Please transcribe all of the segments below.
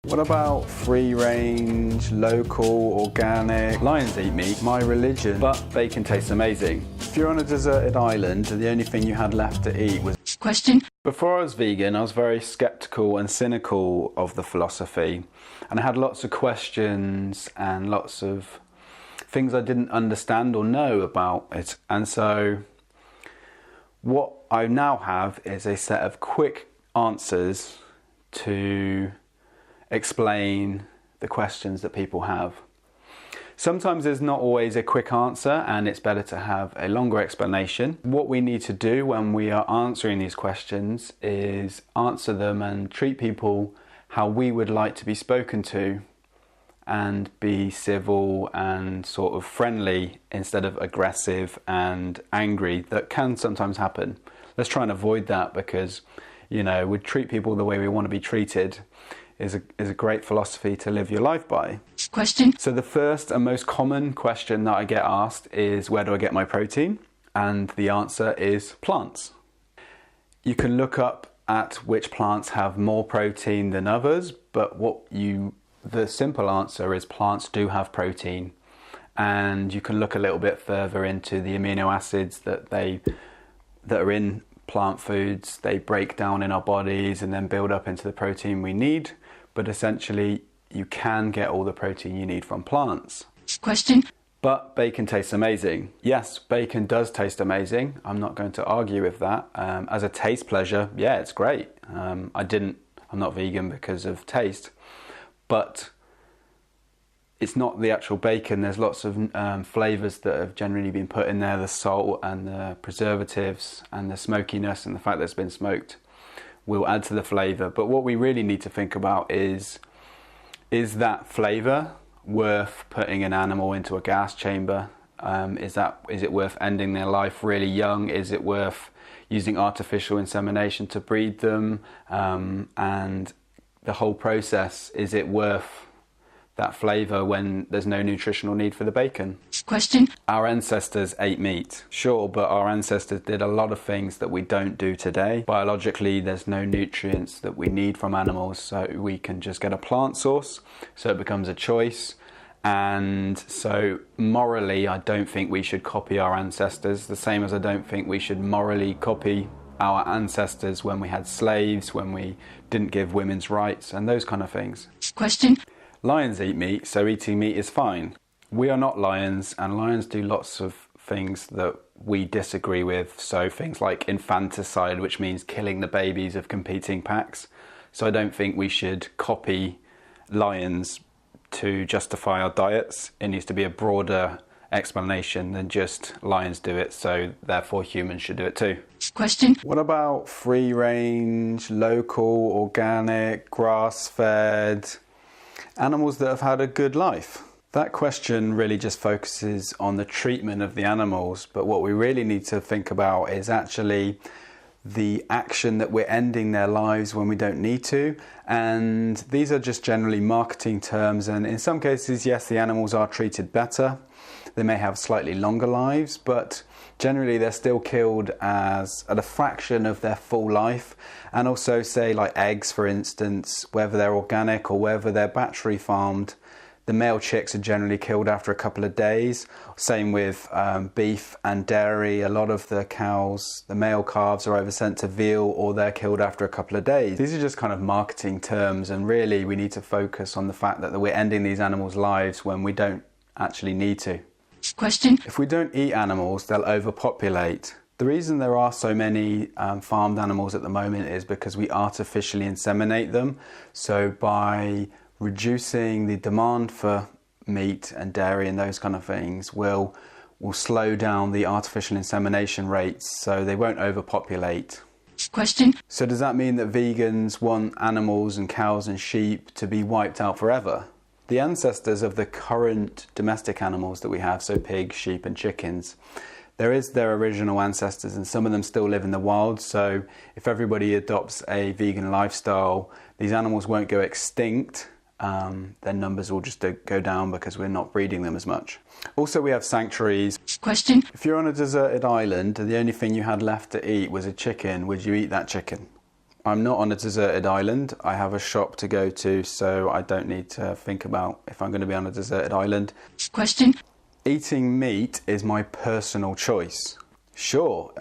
What about free range, local, organic? Lions eat meat, my religion, but bacon tastes amazing. If you're on a deserted island and the only thing you had left to eat was... Question. Before I was vegan, I was very skeptical and cynical of the philosophy, and I had lots of questions and lots of things I didn't understand or know about it. And so what I now have is a set of quick answers to explain the questions that people have. Sometimes there's not always a quick answer, and it's better to have a longer explanation. What we need to do when we are answering these questions is answer them and treat people how we would like to be spoken to, and be civil and sort of friendly instead of aggressive and angry. That can sometimes happen. Let's try and avoid that, because, you know, we treat people the way we want to be treated is a great philosophy to live your life by. Question. So the first and most common question that I get asked is, where do I get my protein? And the answer is plants. You can look up at which plants have more protein than others, but the simple answer is plants do have protein. And you can look a little bit further into the amino acids that are in plant foods. They break down in our bodies and then build up into the protein we need. But essentially, you can get all the protein you need from plants. Question. But bacon tastes amazing. Yes, bacon does taste amazing. I'm not going to argue with that. As a taste pleasure, yeah, it's great. I'm not vegan because of taste, but it's not the actual bacon. There's lots of flavours that have generally been put in there, the salt and the preservatives and the smokiness and the fact that it's been smoked will add to the flavour. But what we really need to think about is that flavour worth putting an animal into a gas chamber? Is it worth ending their life really young? Is it worth using artificial insemination to breed them? And the whole process, is it worth that flavour when there's no nutritional need for the bacon? Question. Our ancestors ate meat, sure, but our ancestors did a lot of things that we don't do today. Biologically, there's no nutrients that we need from animals, so we can just get a plant source, so it becomes a choice. And so morally, I don't think we should copy our ancestors, the same as I don't think we should morally copy our ancestors when we had slaves, when we didn't give women's rights, and those kind of things. Question. Lions eat meat, so eating meat is fine. We are not lions, and lions do lots of things that we disagree with. So things like infanticide, which means killing the babies of competing packs. So I don't think we should copy lions to justify our diets. It needs to be a broader explanation than just lions do it, so therefore humans should do it too. Question. What about free range, local, organic, grass-fed animals that have had a good life? That question really just focuses on the treatment of the animals, but what we really need to think about is actually the action that we're ending their lives when we don't need to. And these are just generally marketing terms, and in some cases, yes, the animals are treated better. They may have slightly longer lives, but generally they're still killed at a fraction of their full life. And also, say like eggs, for instance, whether they're organic or whether they're battery farmed, the male chicks are generally killed after a couple of days. Same with beef and dairy. A lot of the cows, the male calves, are either sent to veal or they're killed after a couple of days. These are just kind of marketing terms, and really we need to focus on the fact that we're ending these animals' lives when we don't actually need to. Question. If we don't eat animals, they'll overpopulate. The reason there are so many farmed animals at the moment is because we artificially inseminate them. So by reducing the demand for meat and dairy and those kind of things will slow down the artificial insemination rates, so they won't overpopulate. Question. So does that mean that vegans want animals and cows and sheep to be wiped out forever? The ancestors of the current domestic animals that we have, so pigs, sheep and chickens, there is their original ancestors, and some of them still live in the wild. So if everybody adopts a vegan lifestyle, these animals won't go extinct. Their numbers will just go down because we're not breeding them as much. Also, we have sanctuaries. Question. If you're on a deserted island and the only thing you had left to eat was a chicken, would you eat that chicken? I'm not on a deserted island. I have a shop to go to, so I don't need to think about if I'm going to be on a deserted island. Question. Eating meat is my personal choice. Sure,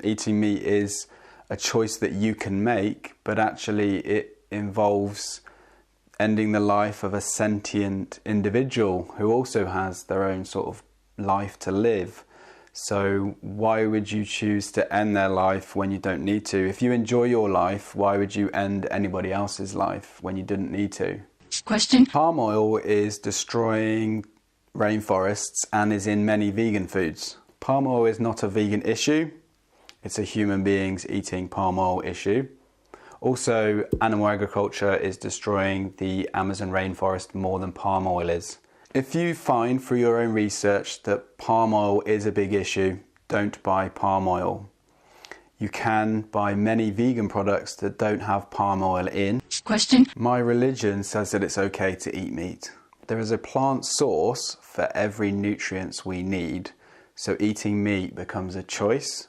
eating meat is a choice that you can make, but actually it involves ending the life of a sentient individual who also has their own sort of life to live. So why would you choose to end their life when you don't need to? If you enjoy your life, why would you end anybody else's life when you didn't need to? Question. Palm oil is destroying rainforests and is in many vegan foods. Palm oil is not a vegan issue. It's a human beings eating palm oil issue. Also, animal agriculture is destroying the Amazon rainforest more than palm oil is. If you find through your own research that palm oil is a big issue, don't buy palm oil. You can buy many vegan products that don't have palm oil in. Question. My religion says that it's okay to eat meat. There is a plant source for every nutrients we need, so eating meat becomes a choice.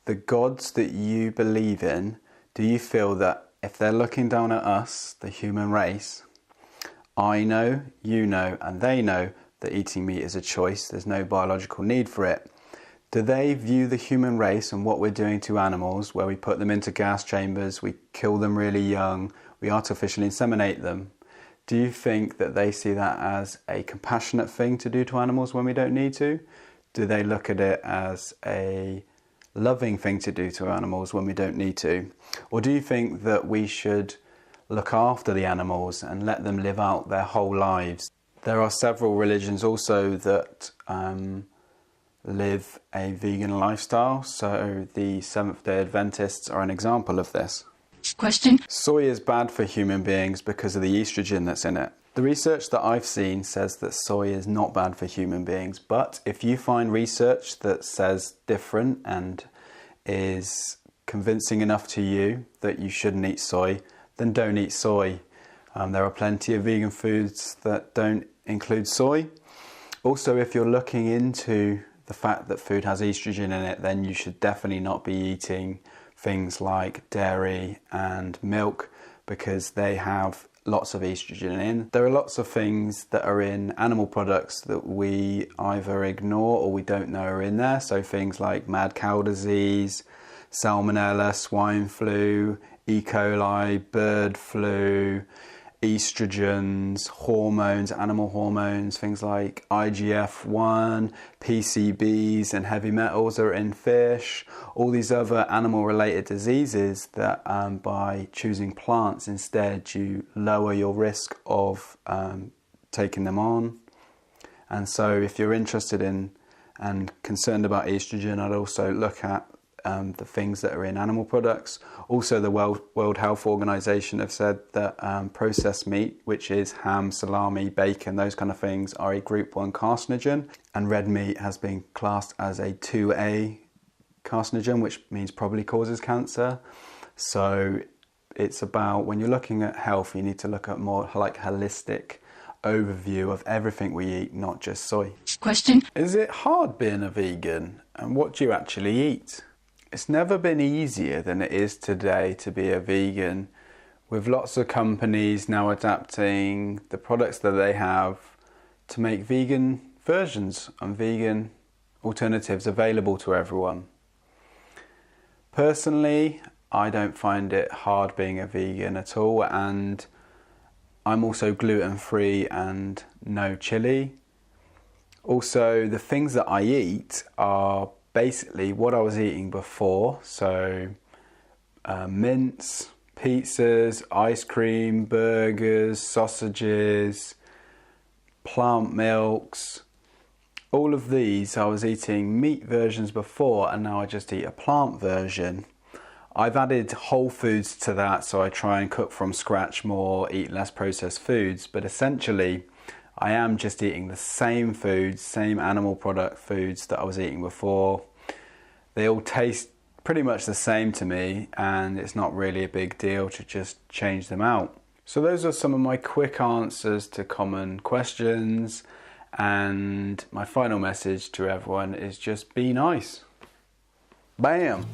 The gods that you believe in, do you feel that if they're looking down at us, the human race, I know, you know, and they know that eating meat is a choice, there's no biological need for it. Do they view the human race and what we're doing to animals, where we put them into gas chambers, we kill them really young, we artificially inseminate them? Do you think that they see that as a compassionate thing to do to animals when we don't need to? Do they look at it as a loving thing to do to animals when we don't need to? Or do you think that we should look after the animals and let them live out their whole lives? There are several religions also that live a vegan lifestyle, so the Seventh-day Adventists are an example of this. Question. Soy is bad for human beings because of the estrogen that's in it. The research that I've seen says that soy is not bad for human beings, but if you find research that says different and is convincing enough to you that you shouldn't eat soy, then don't eat soy. There are plenty of vegan foods that don't include soy. Also, if you're looking into the fact that food has estrogen in it, then you should definitely not be eating things like dairy and milk because they have lots of estrogen in. There are lots of things that are in animal products that we either ignore or we don't know are in there. So things like mad cow disease, salmonella, swine flu, E. coli, bird flu, estrogens, hormones, animal hormones, things like IGF-1, PCBs and heavy metals are in fish. All these other animal-related diseases that by choosing plants instead, you lower your risk of taking them on. And so if you're interested in and concerned about estrogen, I'd also look at the things that are in animal products. Also, the World Health Organization have said that processed meat, which is ham, salami, bacon, those kind of things, are a group 1 carcinogen, and red meat has been classed as a 2A carcinogen, which means probably causes cancer. So it's about, when you're looking at health, you need to look at more like holistic overview of everything we eat, not just soy. Question. Is it hard being a vegan, and what do you actually eat? It's never been easier than it is today to be a vegan, with lots of companies now adapting the products that they have to make vegan versions and vegan alternatives available to everyone. Personally, I don't find it hard being a vegan at all, and I'm also gluten-free and no chili. Also, the things that I eat are basically what I was eating before, so mince, pizzas, ice cream, burgers, sausages, plant milks. All of these, I was eating meat versions before, and now I just eat a plant version. I've added whole foods to that, so I try and cook from scratch more, eat less processed foods, but essentially I am just eating the same foods, same animal product foods that I was eating before. They all taste pretty much the same to me, and it's not really a big deal to just change them out. So those are some of my quick answers to common questions, and my final message to everyone is just be nice. Bam!